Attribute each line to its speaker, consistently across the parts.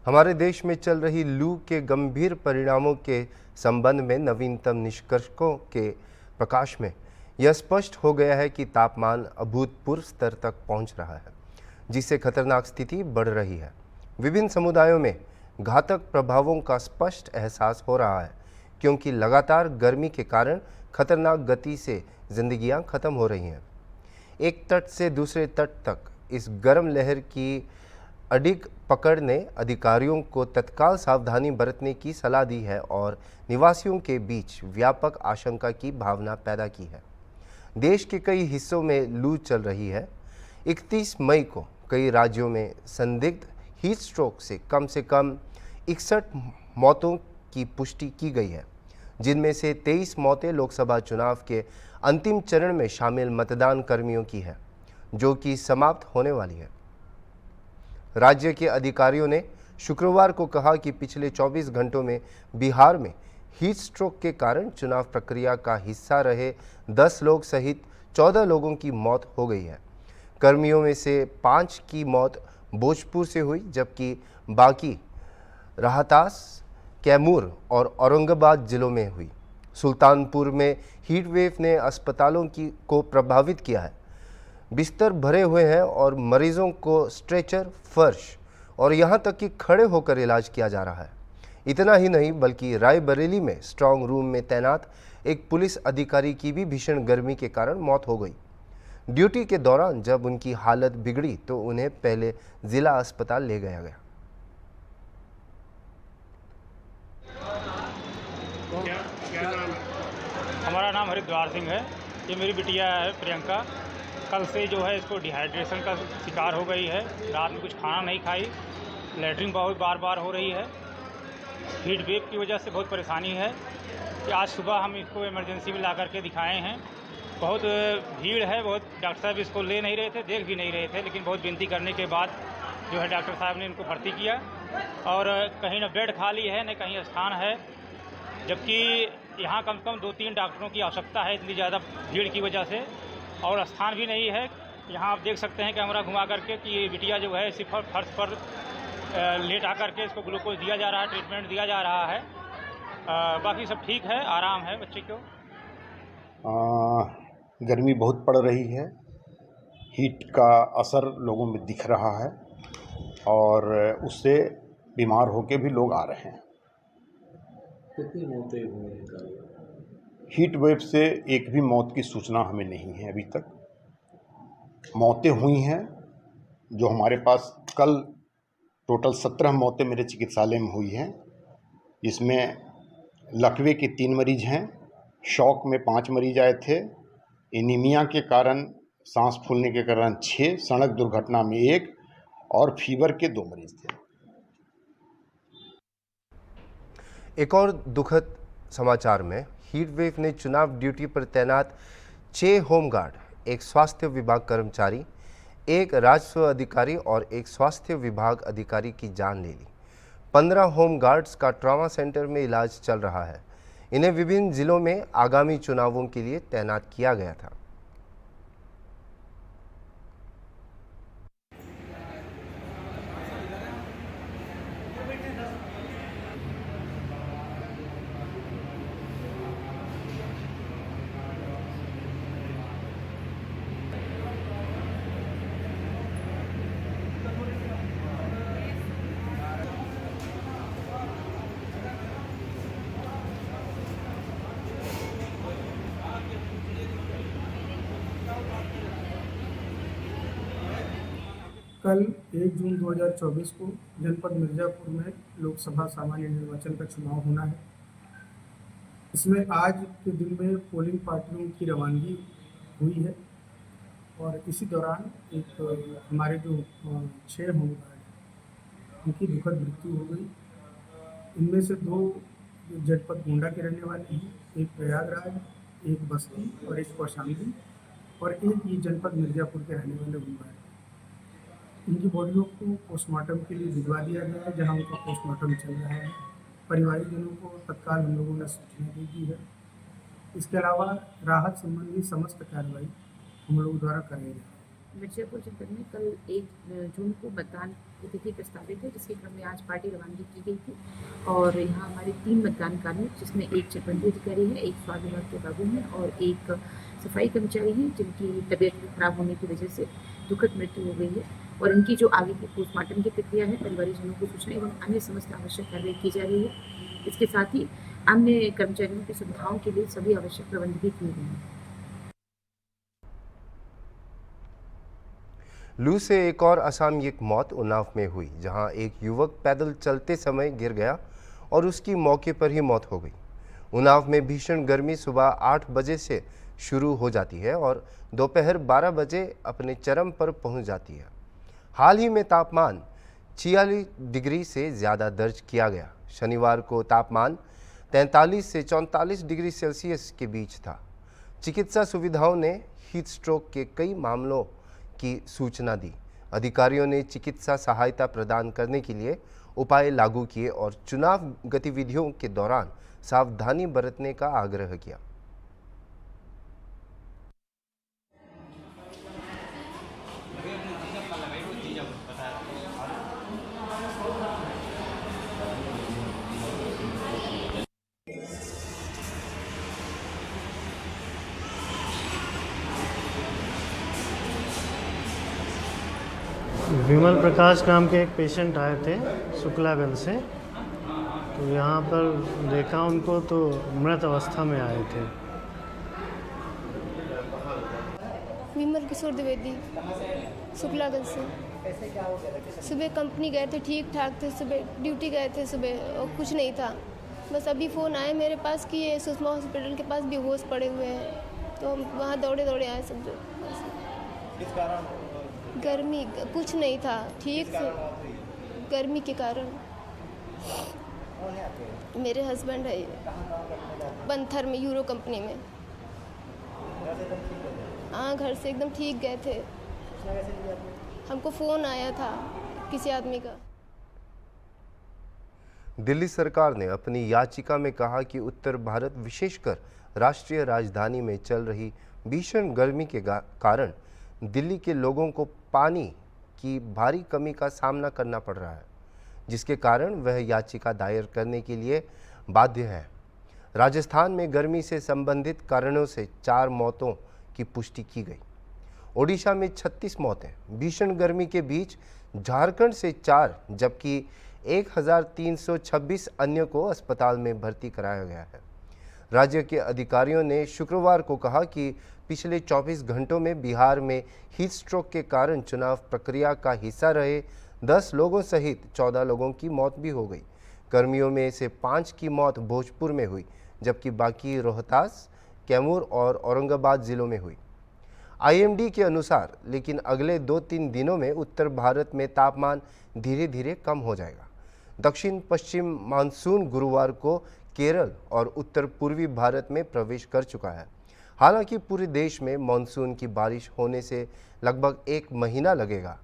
Speaker 1: हमारे देश में चल रही लू के गंभीर परिणामों के संबंध में नवीनतम निष्कर्षों के प्रकाश में यह स्पष्ट हो गया है कि तापमान अभूतपूर्व स्तर तक पहुंच रहा है, जिससे खतरनाक स्थिति बढ़ रही है। विभिन्न समुदायों में घातक प्रभावों का स्पष्ट एहसास हो रहा है, क्योंकि लगातार गर्मी के कारण खतरनाक गति से जिंदगियां खत्म हो रही हैं। एक तट से दूसरे तट तक इस गर्म लहर की अडिग पकड़ ने अधिकारियों को तत्काल सावधानी बरतने की सलाह दी है और निवासियों के बीच व्यापक आशंका की भावना पैदा की है। देश के कई हिस्सों में लू चल रही है। 31 मई को कई राज्यों में संदिग्ध हीट स्ट्रोक से कम 61 मौतों की पुष्टि की गई है, जिनमें से 23 मौतें लोकसभा चुनाव के अंतिम चरण में शामिल मतदान कर्मियों की है, जो कि समाप्त होने वाली है। राज्य के अधिकारियों ने शुक्रवार को कहा कि पिछले 24 घंटों में बिहार में हीट स्ट्रोक के कारण चुनाव प्रक्रिया का हिस्सा रहे 10 लोग सहित 14 लोगों की मौत हो गई है। कर्मियों में से 5 की मौत भोजपुर से हुई, जबकि बाकी रोहतास, कैमूर और औरंगाबाद जिलों में हुई। सुल्तानपुर में हीट वेव ने अस्पतालों को प्रभावित किया है। बिस्तर भरे हुए हैं और मरीजों को स्ट्रेचर, फर्श और यहाँ तक कि खड़े होकर इलाज किया जा रहा है। इतना ही नहीं, बल्कि रायबरेली में स्ट्रांग रूम में तैनात एक पुलिस अधिकारी की भी भीषण गर्मी के कारण मौत हो गई। ड्यूटी के दौरान जब उनकी हालत बिगड़ी तो उन्हें पहले जिला अस्पताल ले गया गया।
Speaker 2: क्या नाम है? हमारा नाम हरिद्वार सिंह है। ये मेरी बिटिया है प्रियंका। कल से जो है इसको डिहाइड्रेशन का शिकार हो गई है। रात में कुछ खाना नहीं खाई, लैट्रिन बहुत बार बार हो रही है। हीट वेव की वजह से बहुत परेशानी है कि आज सुबह हम इसको इमरजेंसी में ला करके दिखाए हैं। बहुत भीड़ है, बहुत डॉक्टर साहब इसको ले नहीं रहे थे, देख भी नहीं रहे थे, लेकिन बहुत विनती करने के बाद जो है डॉक्टर साहब ने इनको भर्ती किया और कहीं ना बेड खाली है न कहीं स्थान है, जबकि यहाँ कम से कम 2-3 डॉक्टरों की आवश्यकता है इतनी ज़्यादा भीड़ की वजह से, और स्थान भी नहीं है। यहाँ आप देख सकते हैं कैमरा घुमा करके कि ये बिटिया जो है सिर्फ फर्श पर लेट आकर के इसको ग्लूकोज दिया जा रहा है, ट्रीटमेंट दिया जा रहा है। बाकी सब ठीक है, आराम है बच्चे को।
Speaker 3: गर्मी बहुत पड़ रही है, हीट का असर लोगों में दिख रहा है और उससे बीमार होके भी लोग आ रहे हैं।
Speaker 4: कितनी मौतें हुई हैं?
Speaker 3: हीट वेव से एक भी मौत की सूचना हमें नहीं है अभी तक। मौतें हुई हैं जो हमारे पास कल टोटल 17 मौतें मेरे चिकित्सालय में हुई हैं, जिसमें लकवे के 3 मरीज हैं, शॉक में 5 मरीज आए थे, एनीमिया के कारण, सांस फूलने के कारण 6, सड़क दुर्घटना में 1 और फीवर के 2 मरीज थे।
Speaker 1: एक और दुखद समाचार में हीट वेव ने चुनाव ड्यूटी पर तैनात 6 होमगार्ड, एक स्वास्थ्य विभाग कर्मचारी, एक राजस्व अधिकारी और एक स्वास्थ्य विभाग अधिकारी की जान ले ली। 15 होमगार्ड्स का ट्रॉमा सेंटर में इलाज चल रहा है। इन्हें विभिन्न जिलों में आगामी चुनावों के लिए तैनात किया गया था।
Speaker 5: कल 1 जून 2024 को जनपद मिर्ज़ापुर में लोकसभा सामान्य निर्वाचन का चुनाव होना है। इसमें आज के दिन में पोलिंग पार्टियों की रवानगी हुई है और इसी दौरान एक हमारे जो 6 होमगार्ड उनकी दुखद मृत्यु हो गई। इनमें से 2 जनपद गोंडा के रहने वाले हैं, एक प्रयागराज, एक बस्ती और एक कौशाम्बी, और एक ये जनपद मिर्ज़ापुर के रहने वाले होमगार्ड। इनकी बॉडियों को पोस्टमार्टम के लिए भिजवा दिया गया है, जहां उनका पोस्टमार्टम चल रहा है। परिवारजनों को तत्काल हम लोगों ने सूचना दे दी है। इसके अलावा राहत संबंधी समस्त कार्रवाई हम लोगों द्वारा कराई जा रही है।
Speaker 6: मिर्जापुर जनपद में कल 1 जून को मतदान तिथि प्रस्तावित है, जिसके क्रम में आज पार्टी रवानगी की गई थी। और यहाँ हमारे 3 मतदान कार्मी, जिसमें एक चकबंदी अधिकारी है, एक स्वास्थ्य विभाग के बाबू हैं और एक सफाई कर्मचारी हैं, जिनकी तबीयत खराब होने की वजह से दुखद मृत्यु हो गई है। और इनकी जो आगे की पोस्टमार्टम की प्रक्रिया है, परिवारजनों को सूचना एवं अन्य समस्त आवश्यक कार्रवाई की जा रही है। इसके साथ ही अन्य कर्मचारियों की सुविधाओं के लिए सभी आवश्यक प्रबंध भी किए गए हैं।
Speaker 1: लू से एक और असामयिक मौत उन्नाव में हुई, जहां एक युवक पैदल चलते समय गिर गया और उसकी मौके पर ही मौत हो गई। उन्नाव में भीषण गर्मी सुबह 8 बजे से शुरू हो जाती है और दोपहर 12 बजे अपने चरम पर पहुंच जाती है। हाल ही में तापमान 46 डिग्री से ज़्यादा दर्ज किया गया। शनिवार को तापमान 43 से 44 डिग्री सेल्सियस के बीच था। चिकित्सा सुविधाओं ने हीट स्ट्रोक के कई मामलों की सूचना दी। अधिकारियों ने चिकित्सा सहायता प्रदान करने के लिए उपाय लागू किए और चुनाव गतिविधियों के दौरान सावधानी बरतने का आग्रह किया।
Speaker 7: विमल प्रकाश नाम के एक पेशेंट आए थे शुक्लागंज से, तो यहाँ पर देखा उनको तो मृत अवस्था में आए थे।
Speaker 8: विमल किशोर द्विवेदी, शुक्लागंज से। सुबह कंपनी गए थे, ठीक ठाक थे। सुबह ड्यूटी गए थे सुबह और कुछ नहीं था। बस अभी फ़ोन आया मेरे पास कि ये सुषमा हॉस्पिटल के पास बेहोश पड़े हुए हैं, तो हम वहाँ दौड़े दौड़े आए सब। जो किस कारण? गर्मी, कुछ नहीं था, ठीक से गर्मी के कारण। मेरे हस्बैंड है पंथर में, यूरो कंपनी में। हाँ, घर से एकदम ठीक गए थे। हमको फ़ोन आया था किसी आदमी का।
Speaker 1: दिल्ली सरकार ने अपनी याचिका में कहा कि उत्तर भारत, विशेषकर राष्ट्रीय राजधानी में चल रही भीषण गर्मी के कारण दिल्ली के लोगों को पानी की भारी कमी का सामना करना पड़ रहा है, जिसके कारण वह याचिका दायर करने के लिए बाध्य है। राजस्थान में गर्मी से संबंधित कारणों से 4 मौतों की पुष्टि की गई। ओडिशा में 36 मौतें। भीषण गर्मी के बीच झारखंड से 4 जबकि 1326 अन्य को अस्पताल में भर्ती कराया गया है। राज्य के अधिकारियों ने शुक्रवार को कहा कि पिछले 24 घंटों में बिहार में हीट स्ट्रोक के कारण चुनाव प्रक्रिया का हिस्सा रहे 10 लोगों सहित 14 लोगों की मौत भी हो गई। कर्मियों में से 5 की मौत भोजपुर में हुई, जबकि बाकी रोहतास, कैमूर और औरंगाबाद जिलों में हुई। IMD के अनुसार लेकिन अगले 2-3 दिनों में उत्तर भारत में तापमान धीरे धीरे कम हो जाएगा। दक्षिण पश्चिम मानसून गुरुवार को केरल और उत्तर पूर्वी भारत में प्रवेश कर चुका है। हालांकि पूरे देश में मानसून की बारिश होने से लगभग 1 महीना लगेगा।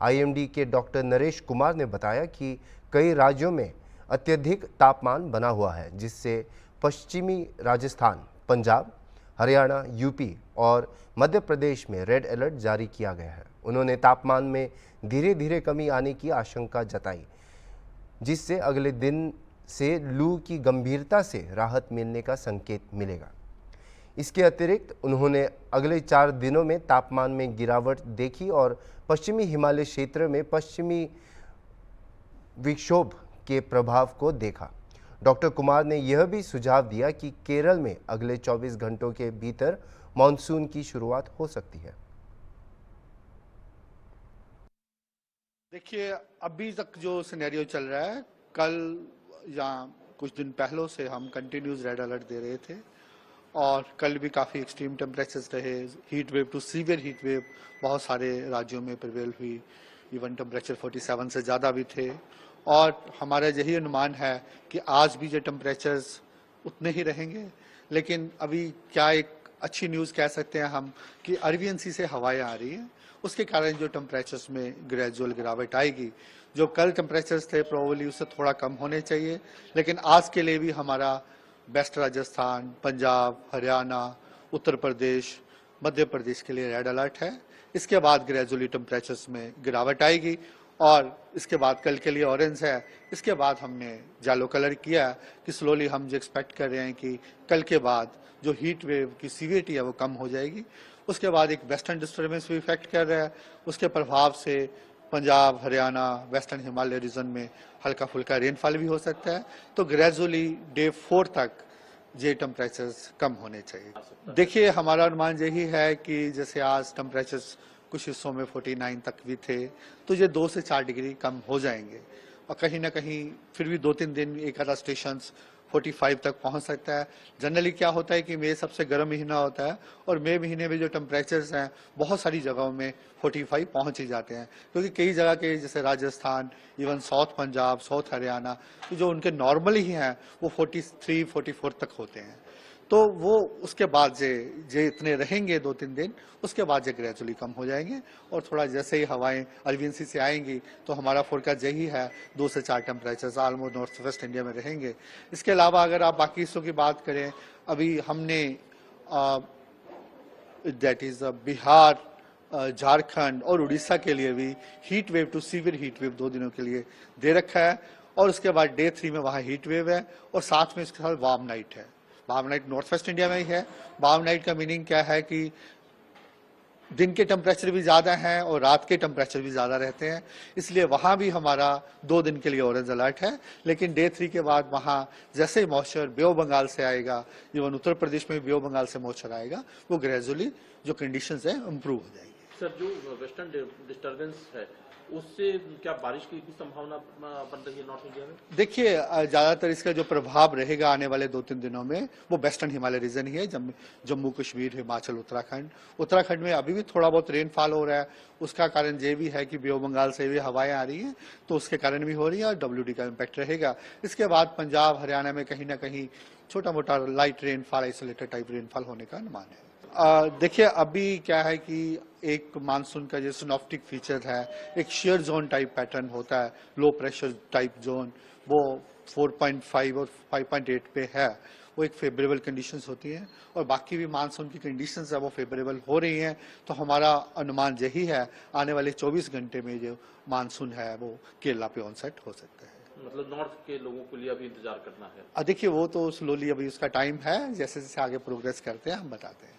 Speaker 1: IMD के डॉक्टर नरेश कुमार ने बताया कि कई राज्यों में अत्यधिक तापमान बना हुआ है, जिससे पश्चिमी राजस्थान, पंजाब, हरियाणा, यूपी और मध्य प्रदेश में रेड अलर्ट जारी किया गया है। उन्होंने तापमान में धीरे धीरे कमी आने की आशंका जताई, जिससे अगले दिन से लू की गंभीरता से राहत मिलने का संकेत मिलेगा। इसके अतिरिक्त उन्होंने अगले 4 दिनों में तापमान में गिरावट देखी और पश्चिमी हिमालय क्षेत्र में पश्चिमी विक्षोभ के प्रभाव को देखा। डॉक्टर कुमार ने यह भी सुझाव दिया कि केरल में अगले 24 घंटों के भीतर मानसून की शुरुआत हो सकती है।
Speaker 9: देखिए, अभी तक जो सिनेरियो चल रहा है, कल या कुछ दिन पहले से हम कंटिन्यूस रेड अलर्ट दे रहे थे और कल भी काफ़ी एक्सट्रीम टेम्परेचर्स रहे। Heat wave to severe heat wave बहुत सारे राज्यों में प्रिवेल हुई। इवन टेम्परेचर 47 से ज़्यादा भी थे और हमारा यही अनुमान है कि आज भी जो टेम्परेचर्स उतने ही रहेंगे। लेकिन अभी क्या एक अच्छी न्यूज़ कह सकते हैं हम कि अरबियन सी से हवाएं आ रही हैं, उसके कारण जो टेम्परेचर्स में ग्रेजुअल गिरावट आएगी। जो कल टेम्परेचर्स थे प्रोबेबली उससे थोड़ा कम होने चाहिए, लेकिन आज के लिए भी हमारा वेस्ट राजस्थान, पंजाब, हरियाणा, उत्तर प्रदेश, मध्य प्रदेश के लिए रेड अलर्ट है। इसके बाद ग्रेजुअली टेम्परेचर्स में गिरावट आएगी और इसके बाद कल के लिए ऑरेंज है। इसके बाद हमने येलो कलर किया कि स्लोली हम जो एक्सपेक्ट कर रहे हैं कि कल के बाद जो हीट वेव की सीवियरिटी है वो कम हो जाएगी। उसके बाद एक वेस्टर्न डिस्टर्बेंस भी इफेक्ट कर रहा है, उसके प्रभाव से पंजाब, हरियाणा, वेस्टर्न हिमालय रीजन में हल्का फुल्का रेनफॉल भी हो सकता है। तो ग्रेजुअली डे 4 तक ये टेम्परेचर्स कम होने चाहिए। देखिए, हमारा अनुमान यही है कि जैसे आज टेम्परेचर्स कुछ हिस्सों में 49 तक भी थे, तो ये 2 से 4 डिग्री कम हो जाएंगे और कहीं ना कहीं फिर भी 2-3 दिन एक आधा स्टेशन 45 तक पहुंच सकता है। जनरली क्या होता है कि मई सबसे गर्म महीना होता है और मई महीने में जो टेम्परेचर्स हैं बहुत सारी जगहों में 45 पहुंच ही जाते हैं, क्योंकि कई जगह के जैसे Rajasthan, even south Punjab, south Haryana, तो जो उनके नॉर्मली ही हैं वो 43-44 तक होते हैं। तो वो उसके बाद जे इतने रहेंगे 2-3 दिन, उसके बाद जे ग्रेजुअली कम हो जाएंगे और थोड़ा जैसे ही हवाएं अरविंसी से आएंगी तो हमारा फोरकास्ट यही है 2 से 4 temperature almost north west India में रहेंगे। इसके अलावा अगर आप बाकी हिस्सों की बात करें, अभी हमने दैट इज बिहार, झारखंड और उड़ीसा के लिए भी heat wave to severe heat wave 2 दिनों के लिए दे रखा है और उसके बाद डे 3 में वहाँ हीट वेव है और साथ में इसके साथ वार्म नाइट है। Warm night north west India में ही है। वार्म नाइट का मीनिंग क्या है कि दिन के टेम्परेचर भी ज्यादा हैं और रात के टेम्परेचर भी ज्यादा रहते हैं, इसलिए वहां भी हमारा 2 दिन के लिए ऑरेंज अलर्ट है। लेकिन डे 3 के बाद वहां जैसे ही मॉइस्चर बे ऑफ बंगाल से आएगा, इवन उत्तर प्रदेश में बे ऑफ बंगाल से मॉइस्चर आएगा, वो ग्रेजुअली जो कंडीशंस है इम्प्रूव हो जाएगी।
Speaker 4: सर, जो वेस्टर्न डिस्टर्बेंस है उससे क्या बारिश की भी संभावना बन रही है नॉर्थ इंडिया में? देखिए, ज्यादातर इसका जो प्रभाव रहेगा आने वाले 2-3 दिनों में वो वेस्टर्न हिमालय रीजन ही है, जम्मू कश्मीर, हिमाचल, उत्तराखंड में अभी भी थोड़ा बहुत रेनफॉल हो रहा है। उसका कारण ये भी है कि बे ऑफ बंगाल से भी हवाएं आ रही हैं, तो उसके कारण भी हो रही है और WD का इम्पैक्ट रहेगा। इसके बाद पंजाब, हरियाणा में कहीं ना कहीं छोटा मोटा light rainfall, isolated type rainfall होने का अनुमान है। देखिए, अभी क्या है कि एक मानसून का जो सिनॉप्टिक फीचर है, एक शेयर जोन टाइप पैटर्न होता है, लो प्रेशर टाइप जोन, वो 4.5 और 5.8 पे है, वो एक फेवरेबल कंडीशंस होती हैं और बाकी भी मानसून की कंडीशंस है वो फेवरेबल हो रही हैं। तो हमारा अनुमान यही है आने वाले 24 घंटे में जो मानसून है वो केरला पे ऑनसेट हो सकता है। मतलब नॉर्थ के लोगों के लिए अभी इंतजार करना है।
Speaker 9: देखिए, वो तो स्लोली अभी उसका टाइम है, जैसे जैसे आगे प्रोग्रेस करते हैं हम बताते हैं।